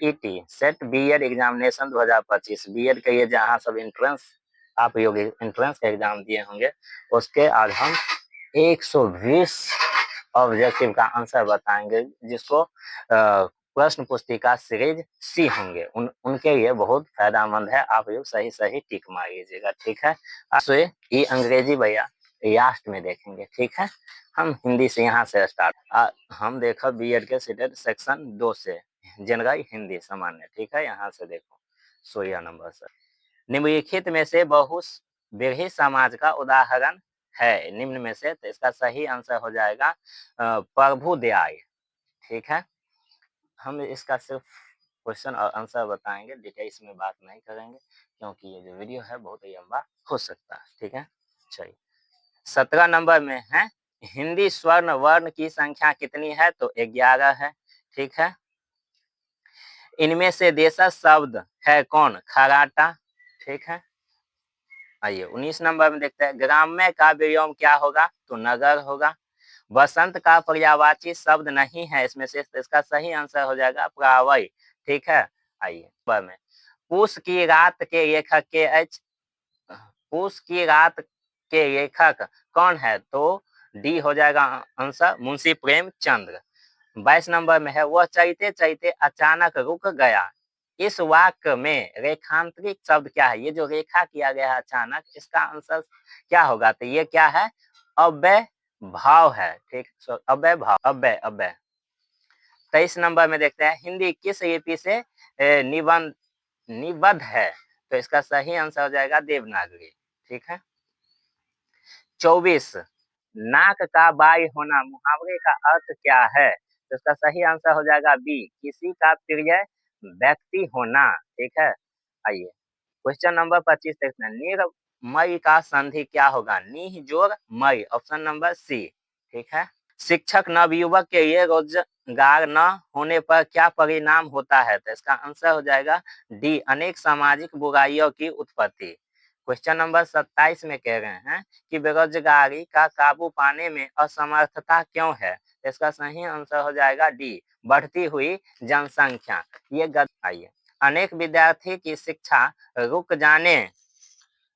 ET set BEd examination 2025 BEd के ये जहाँ सब एंट्रेंस आप योगी एंट्रेंस का एग्जाम दिए होंगे उसके आज हम 120 ऑब्जेक्टिव का आंसर बताएंगे जिसको प्रश्न पुस्तिका सीरीज सी होंगे उनके लिए बहुत फायदेमंद है। आप लोग सही सही टिक मारिएगा, ठीक है। ये अंग्रेजी भैया लास्ट में देखेंगे, ठीक है। हम हिंदी से यहाँ से स्टार्ट हम देखो बीएड के सीटेड सेक्शन 2 से जनरल हिंदी सामान्य, ठीक है। यहाँ से देखो 16 नंबर से निम्नलिखित में से बहुविधि समाज का उदाहरण है निम्न में से, तो इसका सही आंसर हो जाएगा प्रभुदयाय, ठीक है। हम इसका सिर्फ क्वेश्चन और आंसर बताएंगे, डिटेल्स में बात नहीं करेंगे क्योंकि ये जो वीडियो है बहुत ही लंबा हो सकता है, ठीक है। चलिए 17 नंबर में है हिंदी स्वर्ण वर्ण की संख्या कितनी है, तो 11 है, ठीक है। इनमें से देशज शब्द है कौन, खराटा, ठीक है। आइए 19 नंबर में देखते हैं ग्राम्य का विलोम क्या होगा, तो नगर होगा। बसंत का पर्यायवाची शब्द नहीं है इसमें से, तो इसका सही आंसर हो जाएगा प्रावई, ठीक है। आइए में पूस की रात के लेखक के एच पूस की रात के लेखक कौन है, तो डी हो जाएगा आंसर मुंशी प्रेमचंद्र। 22 नंबर में है वह चलते चलते अचानक रुक गया, इस वाक्य में रेखांतरित शब्द क्या है, ये जो रेखा किया गया है अचानक, इसका आंसर क्या होगा, तो ये क्या है, अव्यय भाव है, ठीक। अव्यय भाव अव्यय 23 नंबर में देखते हैं हिंदी किस लिपि से निबद्ध है, तो इसका सही आंसर हो जाएगा देवनागरी, ठीक है। 24 नाक का बाई होना मुहावरे का अर्थ क्या है, तो इसका सही आंसर हो जाएगा बी किसी का प्रिय व्यक्ति होना, ठीक है। आइए क्वेश्चन नंबर 25 देखते हैं निर्मय का संधि क्या होगा, नीह जोड़ मई, ऑप्शन नंबर सी, ठीक है। शिक्षक नवयुवक के लिए रोजगार न होने पर क्या परिणाम होता है, तो इसका आंसर हो जाएगा डी अनेक सामाजिक बुराइयों की उत्पत्ति। क्वेश्चन नंबर 27 में कह रहे हैं कि बेरोजगारी का काबू पाने में असमर्थता क्यों है, इसका सही आंसर हो जाएगा डी बढ़ती हुई जनसंख्या। ये आइए अनेक विद्यार्थी की शिक्षा रुक जाने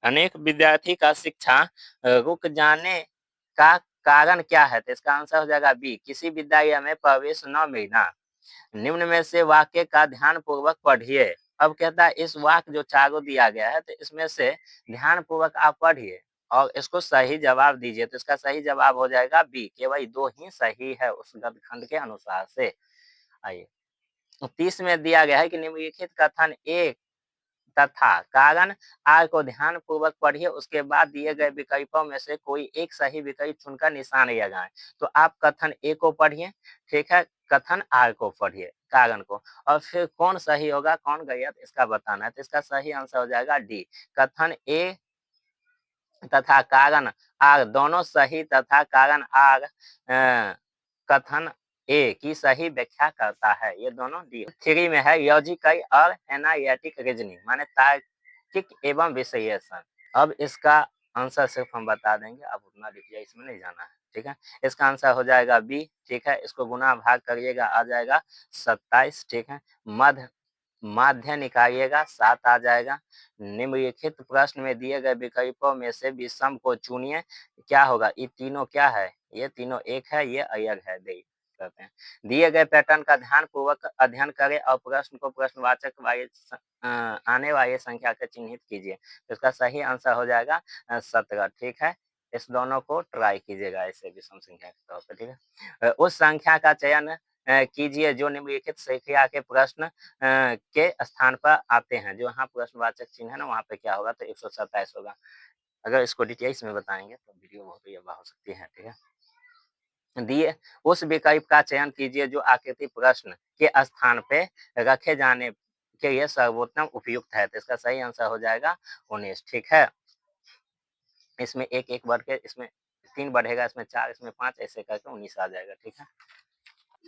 अनेक विद्यार्थी का शिक्षा रुक जाने का कारण क्या है, तो इसका आंसर हो जाएगा बी किसी विद्यालय में प्रवेश न मिलना। निम्न में से वाक्य का ध्यान पूर्वक पढ़िए। अब कहता है इस वाक्य जो चारों दिया गया है तो इसमें से ध्यान पूर्वक आप पढ़िए और इसको सही जवाब दीजिए, तो इसका सही जवाब हो जाएगा बी केवल 2 ही सही है उस गद्यखंड के अनुसार से। आइए 30 में दिया गया है कि निम्नलिखित कथन एक तथा कारण आर को ध्यान पूर्वक पढ़िए, उसके बाद दिए गए विकल्पों में से कोई एक सही विकल्प चुनकर निशान लगाएं। तो आप कथन ए को पढ़िए, ठीक है, कथन आर को पढ़िए कारण को, और फिर कौन सही होगा कौन गलत इसका बताना है, तो इसका सही आंसर हो जाएगा डी कथन ए तथा कारण आर दोनों सही तथा कारण आर कथन ए की सही व्याख्या करता है, ये दोनों डी। 3 में है लॉजिकल और एनालिटिक रीजनिंग माने तार्किक एवं विश्लेषण। अब इसका आंसर सिर्फ हम बता देंगे, अब उतना डिटेल इसमें नहीं जाना है, ठीक है। इसका आंसर हो जाएगा बी, ठीक है। इसको गुना भाग करिएगा आ जाएगा 27, ठीक है। माध्य निकालिएगा 7 आ जाएगा। निम्नलिखित प्रश्न में दिए गए विकल्पों में से विषम को चुनिए, क्या होगा, ये तीनों क्या है, ये तीनों एक है, ये अलग है, देख करते हैं। दिए गए पैटर्न का ध्यान पूर्वक अध्ययन करें और प्रश्न को प्रश्नवाचक वाले आने वाली संख्या के चिन्हित कीजिए, तो इसका सही आंसर हो जाएगा 17, ठीक है। इस दोनों को ट्राई कीजिएगा ऐसे विषम संख्या के तौर पर, ठीक है। उस संख्या का चयन कीजिए जो निम्नलिखित संख्या के प्रश्न के स्थान पर आते हैं, जो यहाँ प्रश्नवाचक चिन्ह है ना वहाँ पे क्या होगा, तो 127 होगा। अगर इसको डिटेल्स में बताएंगे तो वीडियो बहुत ही लंबा हो सकती है, ठीक है। दिए उस विकल्प का चयन कीजिए जो आकृति प्रश्न के स्थान पे रखे जाने के लिए सर्वोत्तम उपयुक्त है, तो इसका सही आंसर हो जाएगा 19, ठीक है। इसमें एक एक बढ़ के इसमें 3 बढ़ेगा, इसमें 4, इसमें 5, ऐसे करके 19 आ जाएगा, ठीक है।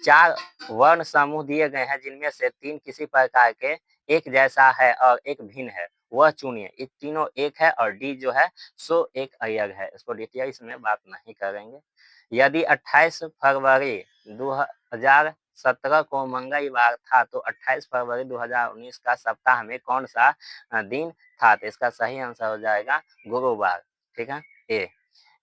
4 वर्ण समूह दिए गए हैं जिनमें से 3 किसी प्रकार के एक जैसा है और एक भिन्न है, वह चुनिए। ये तीनों एक है और डी जो है सो एक अलग है, इसको डिटेल इसमें बात नहीं करेंगे। यदि 28 फरवरी 2000 17 को मंगलवार था, तो 28 फरवरी 2019 का सप्ताह में कौन सा दिन था? तो इसका सही आंसर हो जाएगा गुरुवार। ठीक है। ए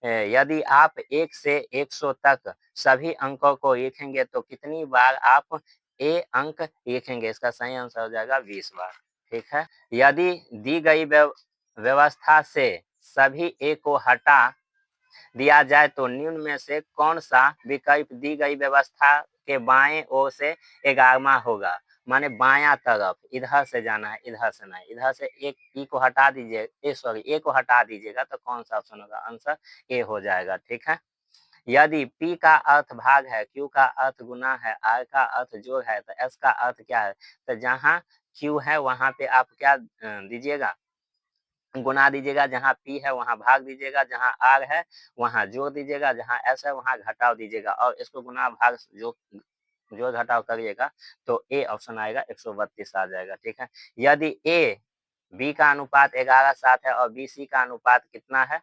यदि आप 1 से 100 तक सभी अंकों को लिखेंगे तो कितनी बार आप ए अंक लिखेंगे? इसका सही आंसर हो जाएगा 20 बार। ठीक है। यदि दी गई व्यवस्था से सभी ए को हटा दिया जाए तो निम्न में से कौन सा विकल्प दी गई व्यवस्था के बाएं ओर से 11वां होगा? माने बायां तरफ, इधर से जाना है, इधर से नहीं। इधर से एक ई को हटा दीजिए, ए को हटा दीजिएगा तो कौन सा ऑप्शन होगा? आंसर ए हो जाएगा। ठीक है। यदि पी का अर्थ भाग है, क्यू का अर्थ गुना है, आर का अर्थ जोड़ है, तो एस का अर्थ क्या है? तो जहां क्यू है वहां पे आप क्या दीजिएगा? गुना दीजिएगा। जहाँ पी है वहाँ भाग दीजिएगा, जहाँ आर है वहाँ जोड़ दीजिएगा, जहाँ एस है वहाँ घटाव दीजिएगा, और इसको गुना भाग जोड़ घटाव करिएगा तो ए ऑप्शन आएगा 132 आ जाएगा। ठीक है। यदि ए बी का अनुपात 11:7 है और बी सी का अनुपात कितना है?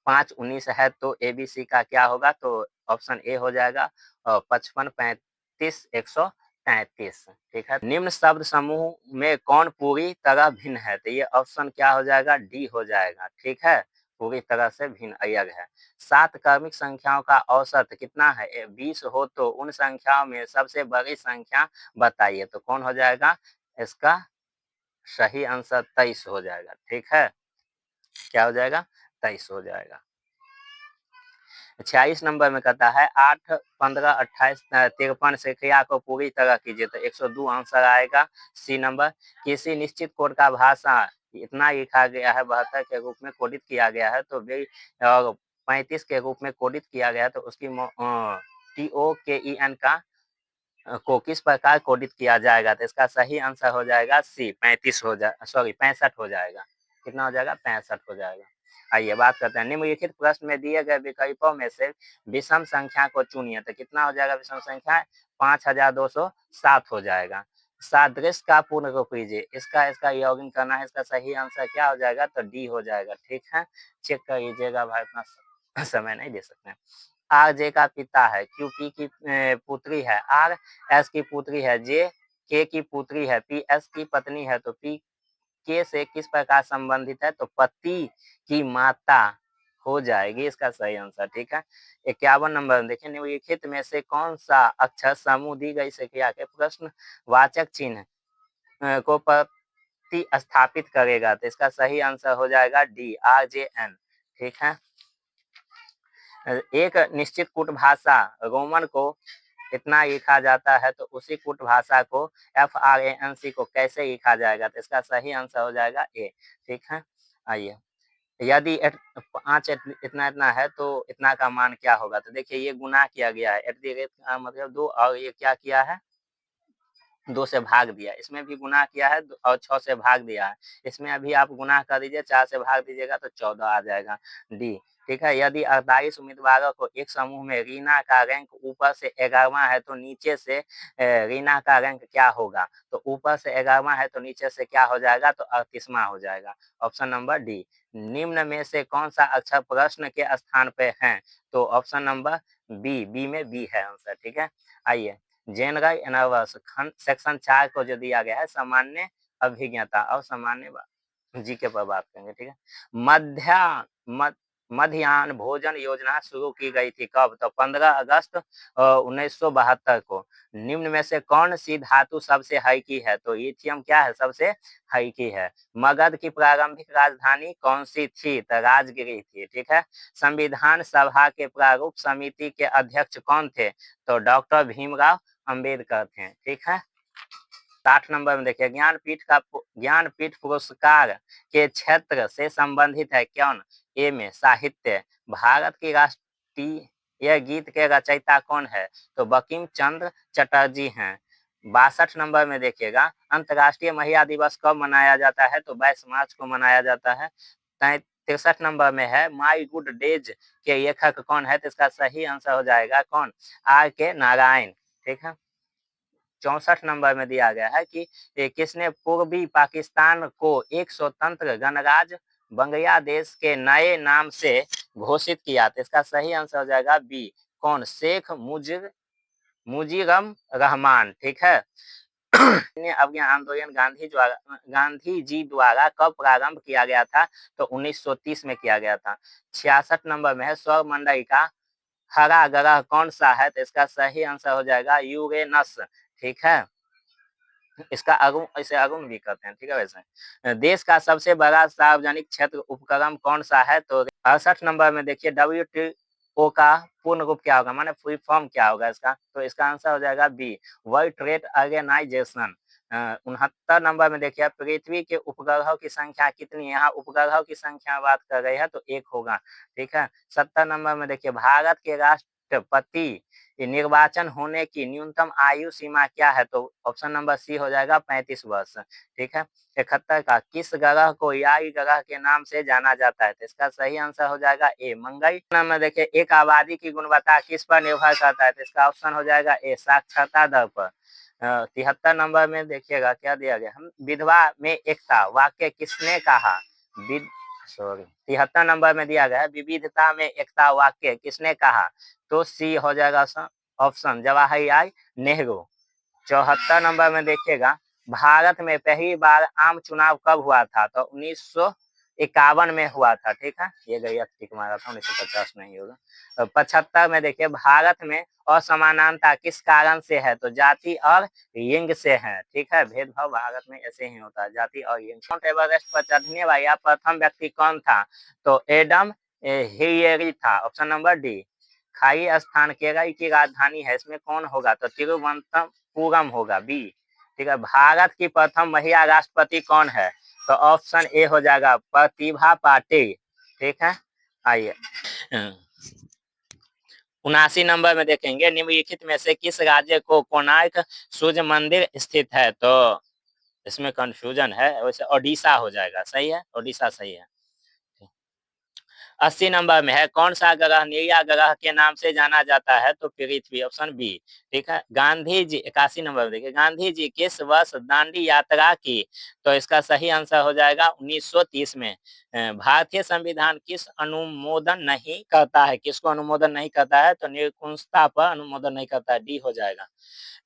5:19 है, तो ए बी सी का क्या होगा? तो ऑप्शन ए हो जाएगा 55, 35, 133। ठीक है। निम्न शब्द समूह में कौन पूरी तरह भिन्न है? तो ये ऑप्शन क्या हो जाएगा? डी हो जाएगा। ठीक है। पूरी तरह से भिन्न अलग है। 7 क्रमिक संख्याओं का औसत कितना है? 20 हो तो उन संख्याओं में सबसे बड़ी संख्या बताइए। तो कौन हो जाएगा? इसका सही आंसर 23 हो जाएगा। ठीक है। क्या हो जाएगा? 23 हो जाएगा। 46 नंबर में कहता है 8, 15, 28, 53 से क्रिया को पूरी तरह कीजिए, तो 102 आंसर आएगा। C number. किसी निश्चित कोड का भाषा इतना लिखा गया है, 72 के रूप में कोडित किया गया है, तो 35 के रूप में कोडित किया गया है, तो उसकी TOKEN को किस प्रकार कोडित किया जाएगा? तो इसका सही आंसर हो जाएगा सी, 35 हो जा सॉरी 65 हो जाएगा। कितना हो जाएगा? 65 हो जाएगा। आइए बात करते हैं। निम्नलिखित प्रश्न में दिए गए विकल्पों में से विषम संख्या को चुनिए, तो कितना हो जाएगा विषम संख्या? 5207 हो जाएगा। सादृश्य का पूर्ण रूप लीजिए, इसका योगिन करना है। इसका सही आंसर क्या हो जाएगा? तो डी हो जाएगा। ठीक है। चेक कर लीजिएगा भाई, इतना समय नहीं दे सकते हैं। आर जे का पिता है, क्यू पी की पुत्री है, आर एस की पुत्री है, जे के की पुत्री है, पी एस की पत्नी है, तो पी के से किस प्रकार संबंधित है? तो पति की माता हो जाएगी इसका सही आंसर। ठीक है। 51 नंबर में देखिए, निम्नलिखित में से कौन सा अक्षर समूह दी गई से क्रिया के प्रश्नवाचक चिन्ह को प्रति स्थापित करेगा? तो इसका सही आंसर हो जाएगा डी, RJN। ठीक है। एक निश्चित कूट भाषा रोमन को इतना लिखा जाता है, तो उसी कूट भाषा को FRANC को कैसे लिखा जाएगा? तो इसका सही आंसर हो जाएगा ए। ठीक है। आइए, यदि 5 इतना इतना है तो इतना का मान क्या होगा? तो देखिए ये गुना किया गया है, एट द रेट का मतलब 2, और ये क्या किया है? 2 से भाग दिया। इसमें भी गुना किया है और 6 से भाग दिया है। इसमें अभी आप गुना कर दीजिए, 4 से भाग दीजिएगा तो 14 आ जाएगा, डी। ठीक है। यदि 48 उम्मीदवारों को एक समूह में रीना का रैंक ऊपर से 11वां है तो नीचे से रीना का रैंक क्या होगा? तो ऊपर से 11वां है तो नीचे से क्या हो जाएगा? तो 38वां हो जाएगा। Option number D. निम्न में से कौन सा अक्षर प्रश्न के स्थान पे है? तो ऑप्शन नंबर बी में बी है आंसर। ठीक है। आइए, जनरल अवेयरनेस खंड सेक्शन 4 को जो दिया गया है, सामान्य अभिज्ञता और सामान्य जीके पर बात करेंगे। ठीक है। मध्याह्न भोजन योजना शुरू की गई थी कब? तो 15 अगस्त 1972 को। निम्न में से कौन सी धातु सबसे हल्की है? तो लिथियम क्या है? सबसे हल्की है। मगध की प्रारंभिक राजधानी कौन सी थी? तो राजगिरी थी। ठीक है। संविधान सभा के प्रारूप समिति के अध्यक्ष कौन थे? तो डॉक्टर भीमराव अंबेडकर थे। ठीक है। 60 नंबर में देखिए, ज्ञानपीठ पुरस्कार के क्षेत्र से संबंधित है कौन? ए में साहित्य। भारत की राष्ट्रीय गीत के रचयिता कौन है? तो बंकिम चंद्र चटर्जी हैं। 62 नंबर में देखिएगा, अंतर्राष्ट्रीय महिला दिवस कब मनाया जाता है? तो 22 मार्च को मनाया जाता है। 63 नंबर में है माई गुड डेज के लेखक कौन है? तो इसका सही आंसर हो जाएगा कौन? RK नारायण। ठीक है। 64 नंबर में दिया गया है कि किसने पूर्वी पाकिस्तान को एक स्वतंत्र गणराज्य बांग्लादेश के नए नाम से घोषित किया? तो इसका सही आंसर हो जाएगा बी, कौन? शेख मुजीब मुजीबम रहमान, ठीक है। अभियान आंदोलन गांधी जी द्वारा कब प्रारंभ किया गया था? तो 1930 में किया गया था। 66 नंबर में है सौर मंडल का हरा ग्रह कौन सा है? तो इसका सही आंसर हो जाएगा यूरेनस, ठीक है। इसका अगुण, इसे अगुण भी कहते हैं, ठीक है। वैसे देश का सबसे बड़ा सार्वजनिक क्षेत्र उपक्रम कौन सा है? तो 68 नंबर में देखिए WTO का पूर्ण रूप क्या होगा, माने फुल फॉर्म क्या होगा इसका? तो इसका आंसर हो जाएगा B, world trade organization. 69 number में देखिए पृथ्वी के उपग्रहों की संख्या कितनी है? यहाँ उपग्रहों की संख्या बात कर रही है तो एक होगा, ठीक है। 70 नंबर में देखिए भारत के राष्ट्रपति निर्वाचन होने की न्यूनतम आयु सीमा क्या है? तो ऑप्शन नंबर सी हो जाएगा 35 वर्ष, ठीक है। 71 का किस ग्रह को याई ग्रह के नाम से जाना जाता है? तो इसका सही आंसर हो जाएगा ए, मंगल। नंबर देखिए एक आबादी की गुणवत्ता किस पर निर्भर करता है? तो इसका ऑप्शन हो जाएगा ए, साक्षरता दर पर। 73 नंबर में देखिएगा क्या दिया गया, हम विधवा में एकता वाक्य किसने कहा? सॉरी, 73 नंबर में दिया गया है विविधता में एकता वाक्य किसने कहा? तो सी हो जाएगा ऑप्शन जवाहरलाल नेहरू। 74 नंबर में देखिएगा भारत में पहली बार आम चुनाव कब हुआ था? तो 1951 में हुआ था, ठीक है। ये गई टिक मारा था, 1950 नहीं होगा। तो 75 में देखिए भारत में असमानता किस कारण से है? तो जाति और लिंग से है, ठीक है। भेदभाव भारत में ऐसे ही होता है, जाति और लिंग। माउंट एवरेस्ट पर चढ़ने वाला प्रथम व्यक्ति कौन था? तो एडम हिलेरी था, ऑप्शन नंबर डी। खाई स्थान केरल की राजधानी है, इसमें कौन होगा? तो तिरुवनंतपुरम होगा, बी, ठीक है। भारत की प्रथम महिला राष्ट्रपति कौन है? तो ऑप्शन ए हो जाएगा प्रतिभा पाटिल, ठीक है। आइए 79 नंबर में देखेंगे निम्नलिखित में से किस राज्य को कोणार्क सूर्य मंदिर स्थित है? तो इसमें कंफ्यूजन है, वैसे ओडिशा हो जाएगा, सही है, ओडिशा सही है। 80 नंबर में है कौन सा ग्रह नीला ग्रह के नाम से जाना जाता है? तो पृथ्वी, ऑप्शन बी, ठीक है। गांधी जी 81 नंबर देखिए गांधी जी किस वर्ष दांडी यात्रा की? तो इसका सही आंसर हो जाएगा 1930 में। भारतीय संविधान किस अनुमोदन नहीं करता है? किसको अनुमोदन नहीं करता है? तो निरंकुशता पर अनुमोदन नहीं करता है, डी हो जाएगा।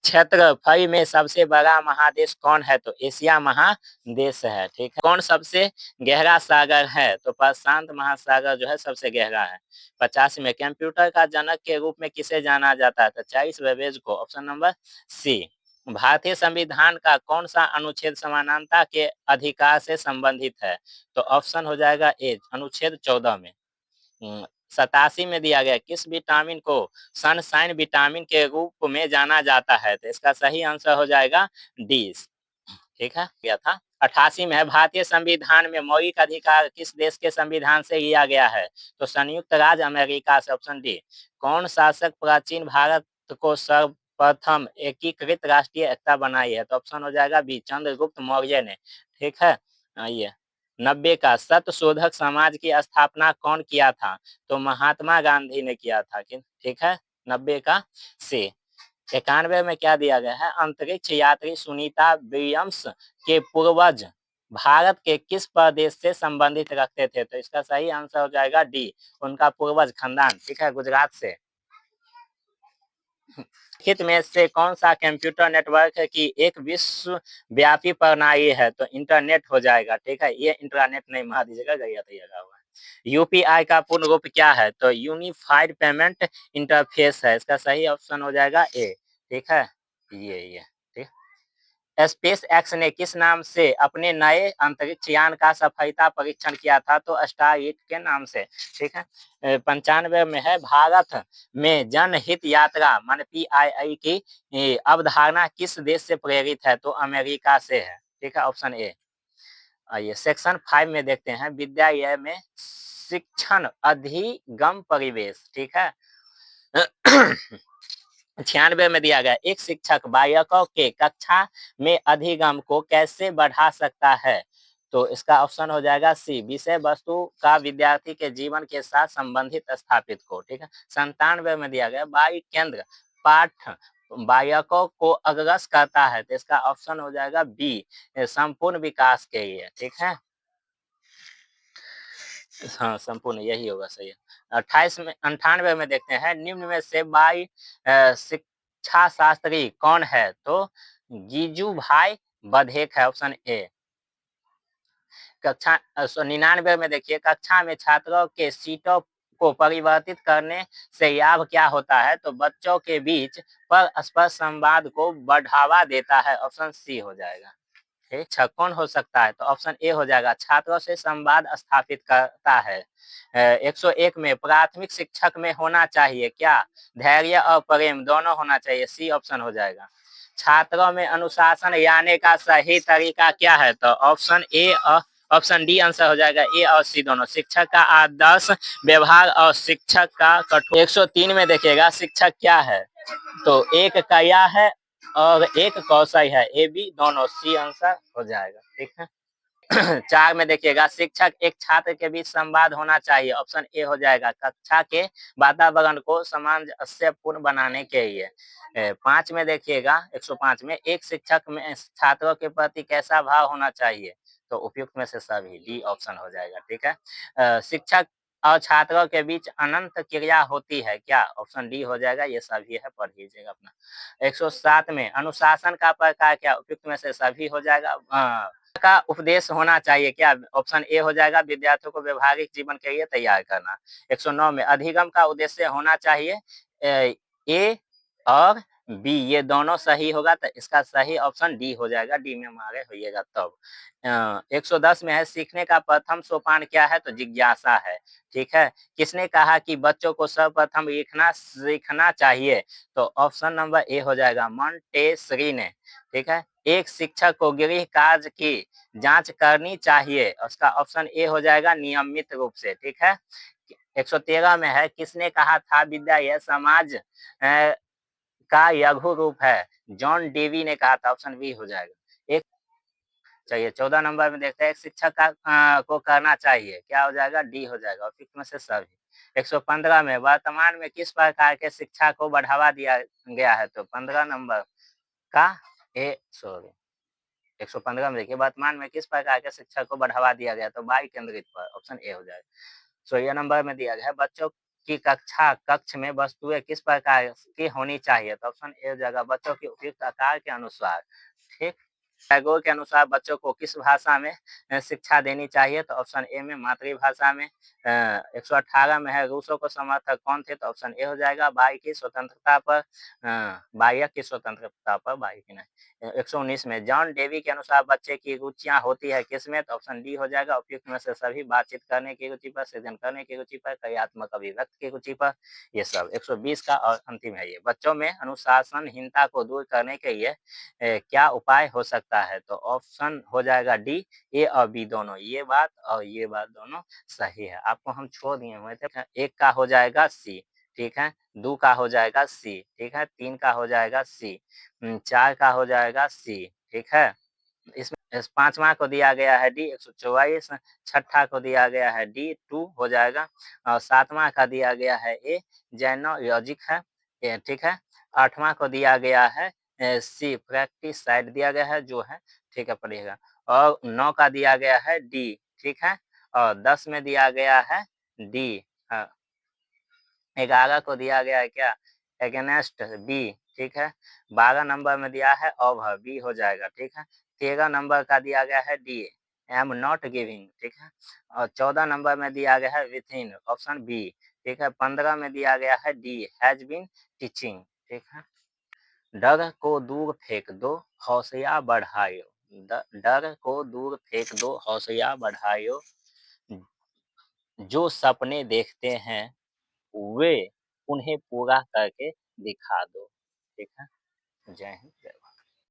क्षेत्रफल में सबसे बड़ा महादेश कौन है? तो एशिया महादेश है, ठीक है। कौन सबसे गहरा सागर है? तो प्रशांत महासागर जो है सबसे गहरा है। 85 में कंप्यूटर का जनक के रूप में किसे जाना जाता है? तो चार्ल्स बेबेज को, ऑप्शन नंबर सी। भारतीय संविधान का कौन सा अनुच्छेद समानता के अधिकार से संबंधित है? तो ऑप्शन हो जाएगा ए, अनुच्छेद 14 में। 87 में दिया गया किस विटामिन को सनशाइन विटामिन के रूप में जाना जाता है? तो इसका सही आंसर हो जाएगा डी, ठीक है। क्या था 88 में है भारतीय संविधान में मौलिक अधिकार किस देश के संविधान से लिया गया है? तो संयुक्त राज्य अमेरिका से, ऑप्शन डी। कौन शासक प्राचीन भारत को सर्वप्रथम एकीकृत राष्ट्रीय एकता बनाई है? तो ऑप्शन हो जाएगा बी, चंद्रगुप्त मौर्य ने, ठीक है। आइए 90 का सत्य शोधक समाज की स्थापना कौन किया था? तो महात्मा गांधी ने किया था, ठीक है। 90 का से 91 में क्या दिया गया है अंतरिक्ष यात्री सुनीता विलियम्स के पूर्वज भारत के किस प्रदेश से संबंधित रखते थे? तो इसका सही आंसर हो जाएगा डी, उनका पूर्वज खानदान, ठीक है, गुजरात से। निम्नलिखित में से कौन सा कंप्यूटर नेटवर्क की एक विश्वव्यापी प्रणाली है? तो इंटरनेट हो जाएगा, ठीक है। ये इंटरनेट नहीं मार दीजिएगा, गया तैयार हुआ है। यूपीआई का पूर्ण रूप क्या है? तो यूनिफाइड पेमेंट इंटरफेस है, इसका सही ऑप्शन हो जाएगा ए, ठीक है। ये ठीक। स्पेस एक्स ने किस नाम से अपने नए अंतरिक्ष यान का सफलता परीक्षण किया था? तो स्टारलिंक के नाम से, ठीक है। 95 में है भारत में जनहित यात्रा मान PII की अवधारणा किस देश से प्रेरित है? तो अमेरिका से है, ठीक है, ऑप्शन ए। आइए सेक्शन 5 में देखते हैं विद्यालय में शिक्षण अधिगम परिवेश, ठीक है। 96 में दिया गया एक शिक्षक बालकों के कक्षा में अधिगम को कैसे बढ़ा सकता है? तो इसका ऑप्शन हो जाएगा सी, विषय वस्तु का विद्यार्थी के जीवन के साथ संबंधित स्थापित को, ठीक है। 97 में दिया गया बाल केंद्र पाठ बालकों को अग्रसर करता है, तो इसका ऑप्शन हो जाएगा बी, संपूर्ण विकास के लिए, ठीक है। हाँ संपूर्ण यही होगा, सही है। 98 में देखते हैं निम्न में से बाल शिक्षण शिक्षा शास्त्री कौन है? तो जीजू भाई बधेक है, ऑप्शन ए। कक्षा 99 में देखिए, कक्षा में छात्रों के सीटों को परिवर्तित करने से लाभ क्या होता है? तो बच्चों के बीच परस्पर संवाद को बढ़ावा देता है, ऑप्शन सी हो जाएगा। शिक्षक कौन हो सकता है? तो ऑप्शन ए हो जाएगा, छात्रों से संवाद स्थापित करता है। 101 में प्राथमिक शिक्षक में होना चाहिए क्या? धैर्य और प्रेम दोनों होना चाहिए, सी ऑप्शन हो जाएगा। छात्रों में अनुशासन लाने का सही तरीका क्या है? तो ऑप्शन ए और ऑप्शन डी आंसर हो जाएगा, ए और सी दोनों। शिक्षक का आदर्श व्यवहार और शिक्षक का कठोर। 103 में देखिएगा, शिक्षक क्या है? तो एक क्रिया है और एक कौशल है, ए बी दोनों, सी आंसर हो जाएगा, ठीक है। 4 में देखिएगा, शिक्षक एक छात्र के बीच संवाद होना चाहिए, ऑप्शन ए हो जाएगा, कक्षा के वातावरण को सामंजस्यपूर्ण बनाने के लिए। 5 में देखिएगा, 105 में, एक शिक्षक में छात्रों के प्रति कैसा भाव होना चाहिए? तो उपयुक्त में से सभी, डी ऑप्शन हो जाएगा, ठीक है। शिक्षक और छात्रों के बीच अनंत क्रिया होती है क्या? ऑप्शन डी हो जाएगा, ये सभी है, पढ़ लीजिएगा अपना। 107 में, अनुशासन का प्रकार क्या? उपयुक्त में से सभी हो जाएगा। का उपदेश होना चाहिए क्या? ऑप्शन ए हो जाएगा, विद्यार्थियों को व्यवहारिक जीवन के लिए तैयार करना। 109 में, अधिगम का उद्देश्य होना चाहिए, ए और बी, ये दोनों सही होगा, तो इसका सही ऑप्शन डी हो जाएगा, डी में हमारे होइएगा तब। 110 में है, सीखने का प्रथम सोपान क्या है? तो जिज्ञासा है, ठीक है। किसने कहा कि बच्चों को सर्वप्रथम लिखना सीखना चाहिए? तो ऑप्शन नंबर ए हो जाएगा, मॉन्टेसरी ने, ठीक है। एक शिक्षक को गृह कार्य की जांच करनी चाहिए, उसका ऑप्शन ए हो जाएगा, नियमित रूप से, ठीक है। 113 में है, किसने कहा था विद्या यह समाज का लघु रूप है? जॉन डेवी ने कहा था, ऑप्शन बी हो जाएगा। एक चाहिए 14 नंबर में देखते हैं, एक शिक्षक का को करना चाहिए, क्या हो जाएगा? डी हो जाएगा, और में से सभी। 115 में, वर्तमान में किस प्रकार के शिक्षा को बढ़ावा दिया गया है? तो 15 नंबर का ए सॉरी 115 में देखिए, वर्तमान में किस प्रकार के शिक्षा को बढ़ावा दिया गया? तो बाई केंद्रित पर, ऑप्शन ए हो जाएगा। 16 नंबर में दिया गया है, बच्चों की कक्ष में वस्तुएं किस प्रकार की होनी चाहिए? तो ऑप्शन ए हो जाएगा, बच्चों के उपयुक्त आकार के अनुसार, ठीक। टैगोर के अनुसार बच्चों को किस भाषा में शिक्षा देनी चाहिए? तो ऑप्शन ए में, मातृभाषा में। 118 में है, रूसो को समर्थक कौन थे? तो ऑप्शन ए हो जाएगा, बाई की स्वतंत्रता पर, बाह्य की स्वतंत्रता पर, बाई की नहीं। 119 में, जॉन डेवी के अनुसार बच्चे की रुचियां होती है किसमें? तो ऑप्शन डी हो जाएगा, उपयुक्त में से सभी। बातचीत करने की रुचि पर, सृजन करने की रुचि पर, क्रियात्मक अभिव्यक्ति की रुचि पर, ये सब। 120 का और अंतिम है ये, बच्चों में अनुशासनहीनता को दूर करने के लिए क्या उपाय हो सकता है? तो ऑप्शन हो जाएगा डी, ए और बी दोनों, ये बात और ये बात दोनों सही है। आपको हम छोड़ दिए हुए थे, एक का हो जाएगा सी, ठीक है। 2 का हो जाएगा सी, ठीक है। 3 का हो जाएगा सी, 4 का हो जाएगा सी, ठीक है। इसमें 5वां को दिया गया है डी, 144। छठा को दिया गया है डी, 2 हो जाएगा। और 7वां का दिया गया है ए, जेनोलॉजिक है, ठीक है। 8वां को दिया गया है सी, प्रैक्टिस साइड दिया गया है, जो है, ठीक है, पढ़िएगा। और 9 का दिया गया है डी, ठीक है। और 10 में दिया गया है डी। 11 को दिया गया है क्या? अगेंस्ट बी, ठीक है। 12 नंबर में दिया है ओवर, बी हो जाएगा, ठीक है। 13 नंबर का दिया गया है डी, एम नॉट गिविंग, ठीक है। और 14 नंबर में दिया गया है विथ इन, ऑप्शन बी, ठीक है। 15 में दिया गया है डी, हैज बीन टीचिंग, ठीक है। डर को दूर फेंक दो, हौसला बढ़ायो। डर को दूर फेंक दो, हौसला बढ़ायो। जो सपने देखते हैं वे उन्हें पूरा करके दिखा दो, ठीक है। जय हिंद, जय भारत।